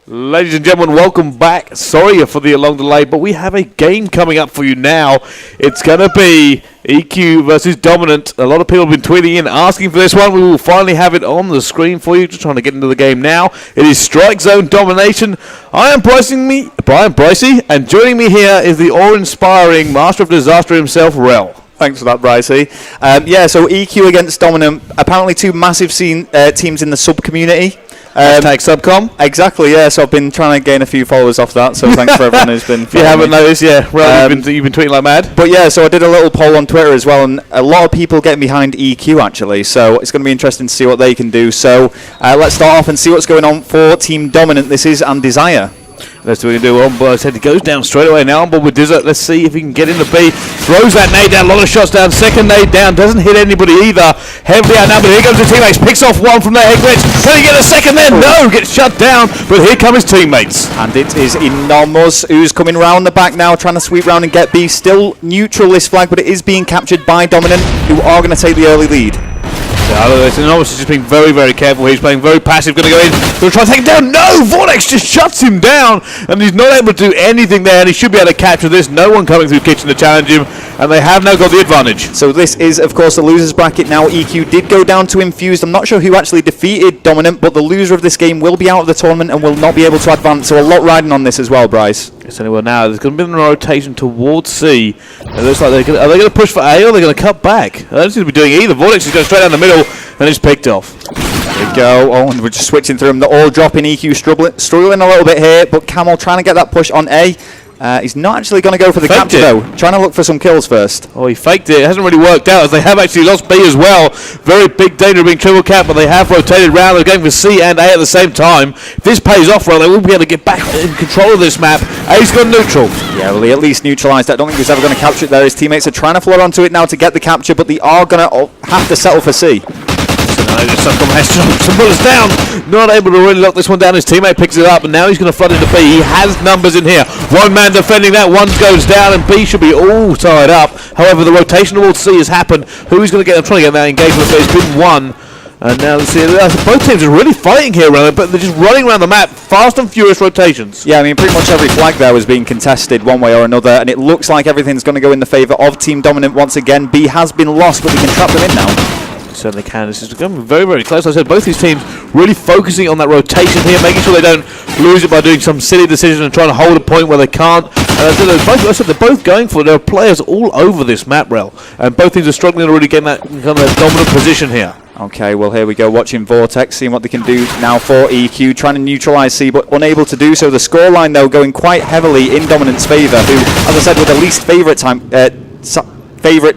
Ladies and gentlemen, welcome back. Sorry for the long delay, but we have a game coming up for you now. It's going to be EQ versus Dominant. A lot of people have been tweeting in asking for this one. We will finally have it on the screen for you. Just trying to get into the game now. It is Strike Zone Domination. I am Brian Bricey, and joining me here is the awe-inspiring Master of Disaster himself, Rel. Thanks for that, Bricey. So EQ against Dominant. Apparently two massive teams in the sub-community. #SUBCOMM. Exactly, yeah. So I've been trying to gain a few followers off that. So thanks for everyone who's been. If you haven't noticed, yeah, Rel, you've been tweeting like mad. But yeah, so I did a little poll on Twitter as well, and a lot of people getting behind EQ actually. So it's going to be interesting to see what they can do. So let's start off and see what's going on for Team Dominant. This is Desire. That's what we can do. On said he goes down straight away now on board with Dizzert. Let's see if he can get into B. Throws that nade down. A lot of shots down. Second nade down. Doesn't hit anybody either. Heavily outnumbered. Here comes the teammates. Picks off one from the head glitch. Can he get a second there? No. Gets shut down. But here come his teammates. And it is Enormous who's coming round the back now, trying to sweep round and get B. Still neutral this flag, but it is being captured by Dominant, who are going to take the early lead. Enormous is just being very, very careful. He's playing very passive. Going to go in. Going to try to take him down. No! Vortex just shuts him down. And he's not able to do anything there. And he should be able to capture this. No one coming through Kitchen to challenge him. And they have now got the advantage. So this is, of course, the loser's bracket now. EQ did go down to Infused. I'm not sure who actually defeated Dominant, but the loser of this game will be out of the tournament and will not be able to advance. So a lot riding on this as well, Bryce. Yes, anyway, now there's going to be a rotation towards C. It looks like are they going to push for A or are they going to cut back? I don't seem to be doing either. Vortex is going straight down the middle and it's picked off. There we go. Oh, and we're just switching through them. They're all dropping. EQ struggling a little bit here, but Camel trying to get that push on A. He's not actually going to go for the capture though. Trying to look for some kills first. Oh, he faked it. It hasn't really worked out as they have actually lost B as well. Very big danger of being triple capped, but they have rotated round. They're going for C and A at the same time. If this pays off well, they will be able to get back in control of this map. A's gone neutral. Yeah, well, he at least neutralised it. I don't think he's ever going to capture it there. His teammates are trying to float onto it now to get the capture, but they are going to have to settle for C. SUBCOMM has to knock some bullets down. Not able to really lock this one down. His teammate picks it up, and now he's going to flood into B. He has numbers in here. One man defending that. One goes down, and B should be all tied up. However, the rotation towards C has happened. Who is going to get them? Trying to get that engagement, but it's been won. And now let's see. Both teams are really fighting here, but they're just running around the map. Fast and furious rotations. Yeah, I mean, pretty much every flag there was being contested one way or another, and it looks like everything's going to go in the favour of Team Dominant once again. B has been lost, but we can trap them in now. Certainly can. This is becoming very, very close. Like I said, both these teams really focusing on that rotation here, making sure they don't lose it by doing some silly decision and trying to hold a point where they can't. They're both going for it. There are players all over this map, Rel, and both teams are struggling to really get in that kind of dominant position here. Okay, well, here we go, watching Vortex, seeing what they can do now for EQ, trying to neutralise C, but unable to do so. The scoreline, though, going quite heavily in Dominant's favour, who, as I said, were the least favourite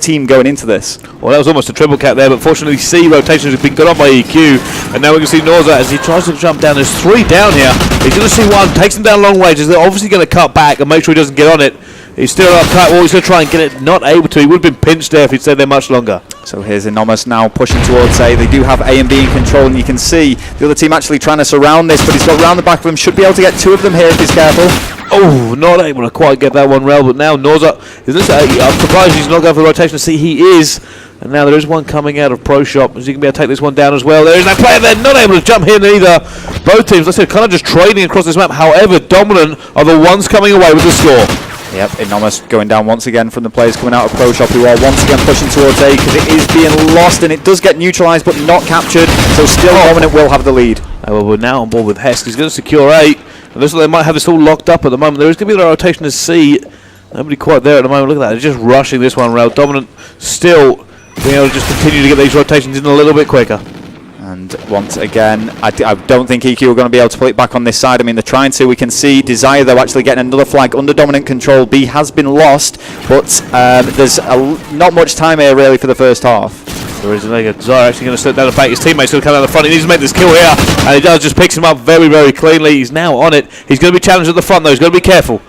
team going into this. Well, that was almost a triple cap there, but fortunately C rotations have been got on by EQ, and now we can see Norza as he tries to jump down. There's three down here. He's going to see one, takes him down long range. They're obviously going to cut back and make sure he doesn't get on it. He's still up tight. Well, he's going to try and get it. Not able to. He would have been pinched there if he'd stayed there much longer. So here's Enormous now pushing towards A. They do have A and B in control, and you can see the other team actually trying to surround this, but he's got round the back of him. Should be able to get two of them here if he's careful. Oh, not able to quite get that one, Rel, but now Norza, I'm surprised he's not going for the rotation. See, he is. And now there is one coming out of Pro Shop. Is he going to be able to take this one down as well? There is that player there, not able to jump here neither. Both teams, like I said, kind of just trading across this map. However, Dominant are the ones coming away with the score. Yep, Enormous going down once again from the players coming out of Pro Shop, who are once again pushing towards A because it is being lost and it does get neutralised but not captured. So still Dominant will have the lead. Well, we're now on board with Hest. He's going to secure A. And looks like they might have this all locked up at the moment. There is going to be a rotation to C. Nobody quite there at the moment. Look at that. They're just rushing this one around. Dominant still being able to just continue to get these rotations in a little bit quicker. And once again, I don't think EQ are going to be able to put it back on this side. I mean, they're trying to. We can see Desire, though, actually getting another flag under Dominant control. B has been lost, but there's not much time here, really, for the first half. There is Desire actually going to slip down the back. His teammate's going to come down the front. He needs to make this kill here, and he does. Just picks him up very, very cleanly. He's now on it. He's going to be challenged at the front, though. He's got to be careful.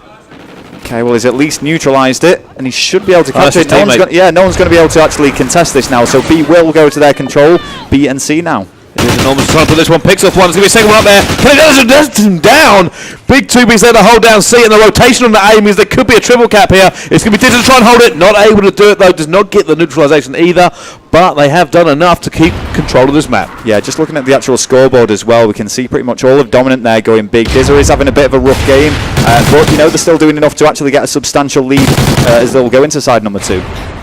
Okay, well, he's at least neutralised it, and he should be able to capture it. No one's going to be able to actually contest this now, so B will go to their control. B and C now. He's Enormous trying to put this one, picks off one, there's going to be a second one up there. Can it does him down? Big 2B's there to hold down C, and the rotation on the A means there could be a triple cap here. It's going to be Digital to try and hold it, not able to do it though, does not get the neutralization either, but they have done enough to keep control of this map. Yeah, just looking at the actual scoreboard as well, we can see pretty much all of Dominant there going big. Dizzer is having a bit of a rough game, but you know, they're still doing enough to actually get a substantial lead as they'll go into side number 2.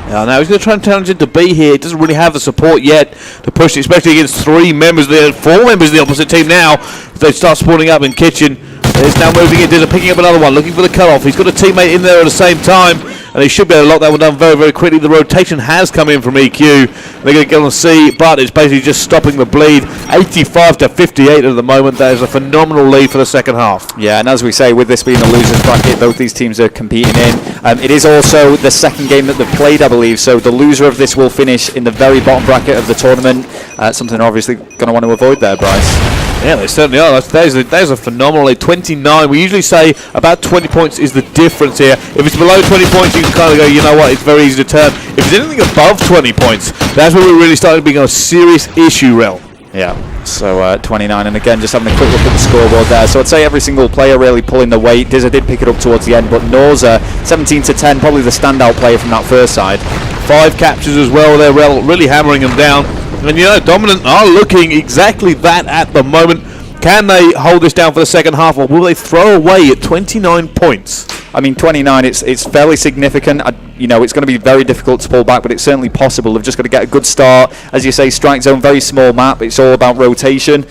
Yeah, now he's going to try and challenge it to B here. He doesn't really have the support yet to push it, especially against 4 members of the opposite team now. If they start spawning up in Kitchen, he's now moving in. Dizzer picking up another one, looking for the cutoff. He's got a teammate in there at the same time, and he should be able to lock that one down very, very quickly. The rotation has come in from EQ. They're going to get on C, but it's basically just stopping the bleed. 85-58 at the moment. That is a phenomenal lead for the second half. Yeah, and as we say, with this being the losers bracket, both these teams are competing in. It is also the second game that they've played, I believe, so the loser of this will finish in the very bottom bracket of the tournament. Something they're obviously going to want to avoid there, Bryce. Yeah, they certainly are. There's a phenomenal lead. 29. We usually say about 20 points is the difference here. If it's below 20 points, you can kind of go, you know what, it's very easy to turn. If it's anything above 20 points, that's where we really started being a serious issue, Rel. Yeah, so 29, and again, just having a quick look at the scoreboard there. So I'd say every single player really pulling the weight. Dizzer did pick it up towards the end, but Norza, 17-10, probably the standout player from that first side. 5 captures as well there, Rel, really hammering them down. And you know, Dominant are looking exactly that at the moment. Can they hold this down for the second half, or will they throw away at 29 points? I mean, 29, it's fairly significant. You know, it's going to be very difficult to pull back, but it's certainly possible. They've just got to get a good start. As you say, strike zone, very small map. It's all about rotation.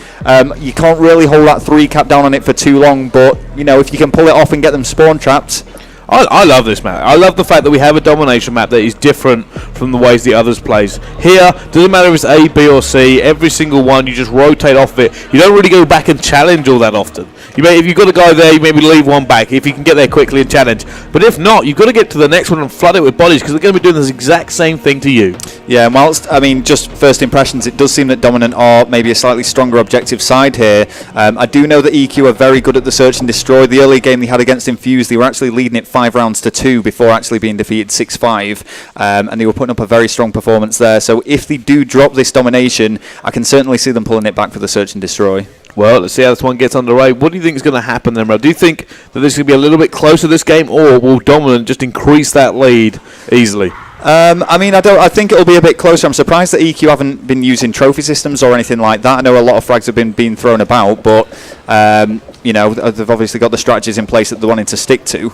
You can't really hold that 3 cap down on it for too long, but, you know, if you can pull it off and get them spawn trapped. I love this map. I love the fact that we have a domination map that is different from the ways the others plays. Here, doesn't matter if it's A, B or C, every single one you just rotate off it. You don't really go back and challenge all that often. If you've got a guy there, you maybe leave one back if you can get there quickly and challenge. But if not, you've got to get to the next one and flood it with bodies, because they're going to be doing this exact same thing to you. Yeah, and whilst, I mean, just first impressions, it does seem that Dominant are maybe a slightly stronger objective side here. I do know that EQ are very good at the search and destroy. The early game they had against Infuse, they were actually leading it 5 rounds to 2 before actually being defeated 6-5, and they were putting up a very strong performance there. So if they do drop this domination, I can certainly see them pulling it back for the search and destroy. Well, let's see how this one gets underway. What do you think is going to happen then, Rob? Do you think that this is going to be a little bit closer this game, or will Dominant just increase that lead easily? I mean, I think it'll be a bit closer. I'm surprised that EQ haven't been using trophy systems or anything like that. I know a lot of frags have been being thrown about, but you know, they've obviously got the strategies in place that they're wanting to stick to.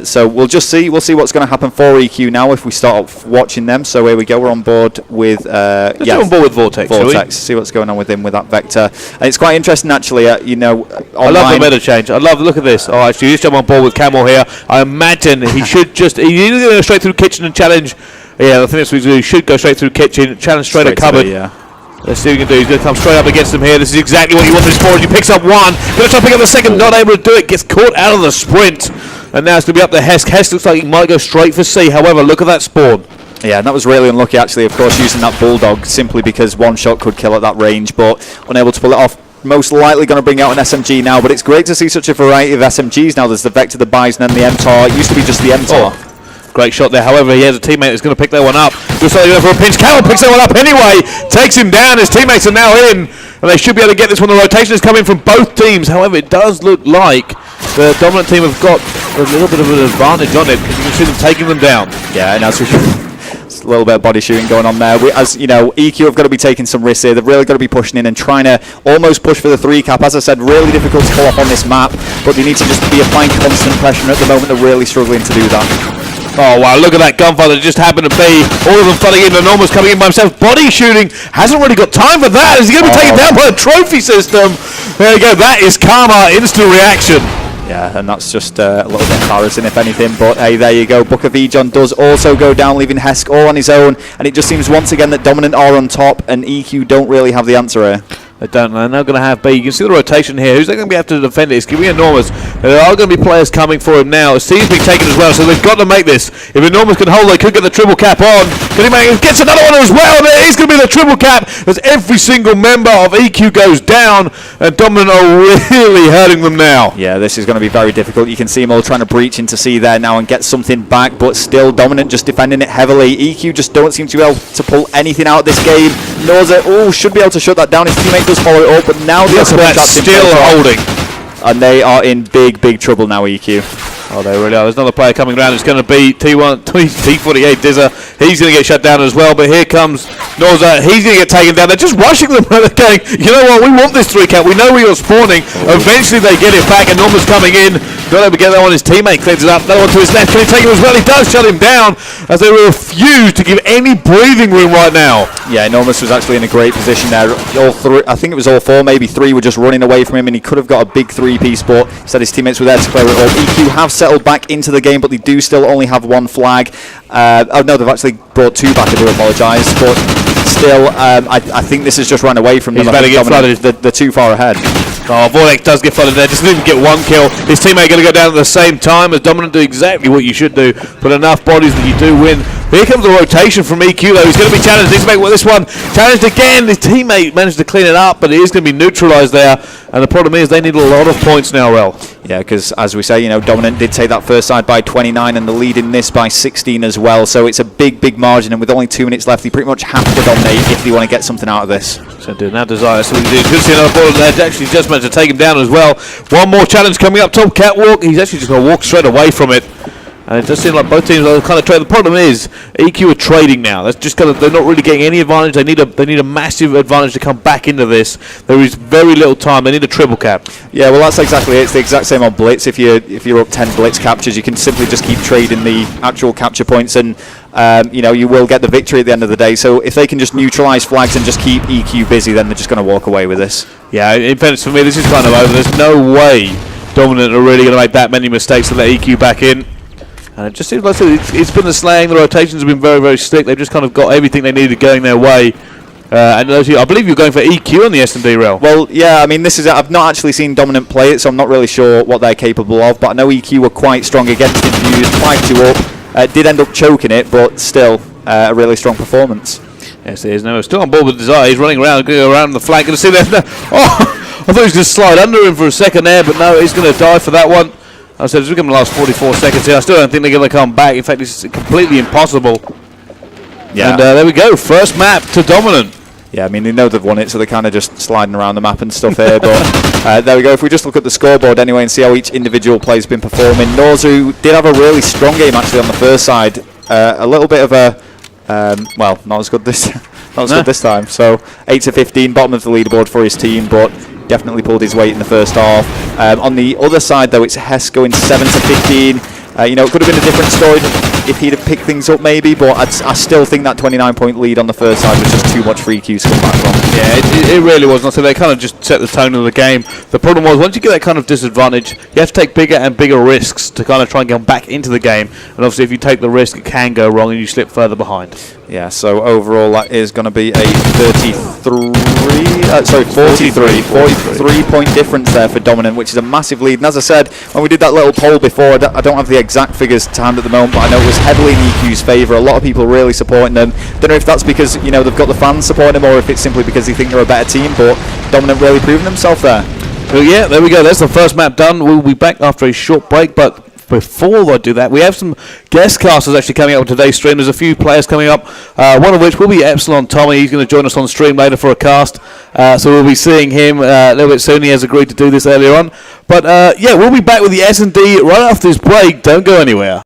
So we'll just see. We'll see what's going to happen for EQ now if we start off watching them. So here we go. We're on board with Let's go on board with Vortex. Vortex. See what's going on with him with that vector. And it's quite interesting actually. You know, I love the meta change. I love the look at this. Oh, actually, he's jump on board with Camel here. I imagine he should just. He's either going to go straight through Kitchen and challenge. Yeah, I think that's what he should go straight through Kitchen, challenge straight at cupboard. Yeah. Let's see what he can do. He's going to come straight up against him here. This is exactly what he wanted for. He picks up one. Going to try to pick up the second. Not able to do it. Gets caught out of the sprint. And now it's going to be up to Hesk. Hesk looks like he might go straight for C. However, look at that spawn. Yeah, and that was really unlucky actually, of course, using that Bulldog simply because one shot could kill at that range, but unable to pull it off. Most likely going to bring out an SMG now, but it's great to see such a variety of SMGs now. There's the Vector, the Bison, and the MTAR. It used to be just the MTAR. Oh. Great shot there. However, he has a teammate that's going to pick that one up. Looks like he's going for a pinch. Camel picks that one up anyway. Takes him down. His teammates are now in. And they should be able to get this one. The rotation is coming from both teams. However, it does look like the Dominant team have got a little bit of an advantage on it, because you can see them taking them down. Yeah, and as we a little bit of body shooting going on there. As you know, EQ have got to be taking some risks here. They've really got to be pushing in and trying to almost push for the 3 cap. As I said, really difficult to pull off on this map, but they need to just be applying constant pressure. At the moment, they're really struggling to do that. Oh wow, look at that gunfire that just happened to be. All of them flooding in, Enormous coming in by himself. Body shooting, hasn't really got time for that. Is he going to be taken down by a trophy system? There you go, that is karma, instant reaction. Yeah, and that's just a little bit embarrassing, if anything. But hey, there you go. Book of Ejon does also go down, leaving Hesk all on his own. And it just seems once again that Dominant are on top, and EQ don't really have the answer here. They don't. They're now going to have B. You can see the rotation here. Who's going to be able to defend it? It's going to be Enormous. There are going to be players coming for him now. C's being taken as well, so they've got to make this. If Enormous can hold, they could get the triple cap on. Gets another one as well. There is going to be the triple cap as every single member of EQ goes down, and Dominant are really hurting them now. Yeah, this is going to be very difficult. You can see them all trying to breach into C there now and get something back, but still Dominant just defending it heavily. EQ just don't seem to be able to pull anything out of this game. Noza, should be able to shut that down. His teammate does follow it up, but now the still holding. And they are in big, big trouble now, EQ. Oh, they really are. There's another player coming around. It's going to be T48 Dizzer. He's going to get shut down as well. But here comes Norza. He's going to get taken down. They're just rushing them. They're going, you know what? We want this 3 cap. We know where you're spawning. Eventually they get it back, and Norma's coming in. Not able to get that one. His teammate cleans it up. Another one to his left. Can he take it as well? He does shut him down as they refuse to give any breathing room right now. Yeah, Enormous was actually in a great position there. All three, I think it was all 4, maybe 3 were just running away from him, and he could have got a big 3-piece, but instead his teammates were there to clear it all. EQ have settled back into the game, but they do still only have 1 flag. Oh no, they've actually brought 2 back. I do apologise, but still, I think this has just run away from them. He's about to get flooded. They're too far ahead. Oh, Vortex does get flooded there. Just didn't get 1 kill. His teammate going to go down at the same time as Dominant do exactly what you should do. Put enough bodies that you do win. Here comes the rotation from EQ though. He's going to be challenged. Needs to make this one. Challenged again. His teammate managed to clean it up, but it is going to be neutralised there. And the problem is they need a lot of points now, Rel. Yeah, because as we say, you know, Dominant did take that first side by 29 and the lead in this by 16 as well. So it's a big, big margin, and with only 2 minutes left, they pretty much have to dominate if they want to get something out of this. So do now Desire. So good to see another ball there. Actually just managed to take him down as well. One more challenge coming up. Top catwalk. He's actually just going to walk straight away from it. And it does seem like both teams are kind of trading. The problem is EQ are trading now. That's just kind of, they're not really getting any advantage. They need a massive advantage to come back into this. There is very little time. They need a triple cap. Yeah, well that's exactly it. It's the exact same on Blitz. If you're up 10 Blitz captures, you can simply just keep trading the actual capture points, and you know, you will get the victory at the end of the day. So if they can just neutralise flags and just keep EQ busy, then they're just going to walk away with this. Yeah, in fairness for me, this is kind of over. There's no way Dominant are really going to make that many mistakes to let EQ back in. And it just seems like it's been the slaying. The rotations have been very, very slick. They've just kind of got everything they needed going their way. And I believe you're going for EQ on the S&D rail. Well, yeah, I mean, I've not actually seen Dominant play it, so I'm not really sure what they're capable of. But I know EQ were quite strong against Infused, 5-2 up. Did end up choking it, but still a really strong performance. Yes, it is. No, still on board with Desire. He's running around, going to go around the flank. Going to see there. No. Oh, I thought he was going to slide under him for a second there, but no, he's going to die for that one. I said, it's going to last 44 seconds here. I still don't think they're going to come back. In fact, it's completely impossible. Yeah. And there we go. First map to Dominant. Yeah, I mean, they know they've won it, so they're kind of just sliding around the map and stuff here. But there we go. If we just look at the scoreboard anyway and see how each individual player's been performing. Norzu did have a really strong game, actually, on the first side. A little bit of a, well, not as good this good this time. So 8-15, bottom of the leaderboard for his team, but definitely pulled his weight in the first half. On the other side, though, it's Hess going 7-15. You know, it could have been a different story if he'd have picked things up, maybe, but I still think that 29-point lead on the first side was just too much for EQ to come back from. Yeah, it really was. So they kind of just set the tone of the game. The problem was, once you get that kind of disadvantage, you have to take bigger and bigger risks to kind of try and get back into the game. And obviously, if you take the risk, it can go wrong and you slip further behind. Yeah, so overall that is going to be a 43-point difference there for Dominant, which is a massive lead. And as I said, when we did that little poll before, I don't have the exact figures to hand at the moment, but I know it was heavily in EQ's favour. A lot of people really supporting them. Don't know if that's because, you know, they've got the fans supporting them, or if it's simply because they think they're a better team, but Dominant really proving themselves there. Well, yeah, there we go. That's the first map done. We'll be back after a short break, but before I do that, we have some guest casters actually coming up on today's stream. There's a few players coming up, one of which will be Epsilon Tommy. He's going to join us on stream later for a cast, so we'll be seeing him a little bit soon. He has agreed to do this earlier on. But yeah, we'll be back with the S&D right after this break. Don't go anywhere.